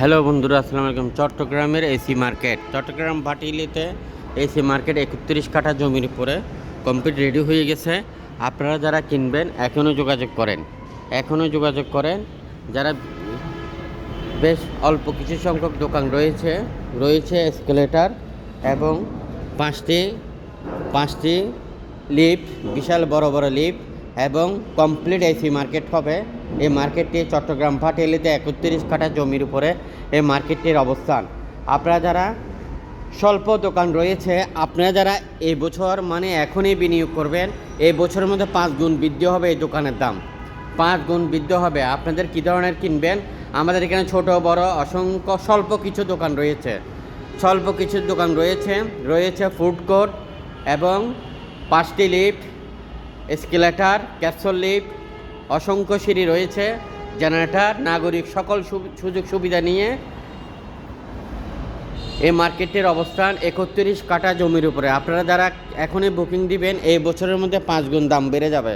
Hello বন্ধুরা, আসসালামু আলাইকুম। চট্টগ্রামের এসি মার্কেট, চট্টগ্রাম ভাটিলিতে এসি মার্কেট 31 কাঠা জমির উপরে কমপ্লিট রেডি হয়ে গেছে। আপনারা যারা কিনবেন এখনও যোগাযোগ করেন। যারা বেশ অল্প কিছু সংখ্যক দোকান রয়েছে এসকেলেটার এবং পাঁচটি লিফট, বিশাল বড় বড় লিফট এবং কমপ্লিট এসি মার্কেট হবে। এই মার্কেটটি চট্টগ্রাম ভাটিয়ালিতে 31 কাঠা জমির উপরে এই মার্কেটটির অবস্থান। আপনারা যারা স্বল্প দোকান রয়েছে, আপনারা যারা এই বছর এখনই বিনিয়োগ করবেন, এই বছরের মধ্যে 5 গুণ বৃদ্ধি হবে এই দোকানের দাম, 5 গুণ বৃদ্ধি হবে। আপনাদের কী ধরনের কিনবেন? আমাদের এখানে ছোট বড় অসংখ্য স্বল্প কিছু দোকান রয়েছে ফুড কোর্ট এবং 5টি লিফট, এসকেলেটার, ক্যাপসুল লিফট, অসংখ্য সিঁড়ি রয়েছে, জেনারেটর, নাগরিক সকল সুযোগ সুবিধা নিয়ে এই মার্কেটের অবস্থান 31 কাঠা জমির উপরে। আপনারা যারা এখনই বুকিং দিবেন, এই বছরের মধ্যে 5 গুণ দাম বেড়ে যাবে।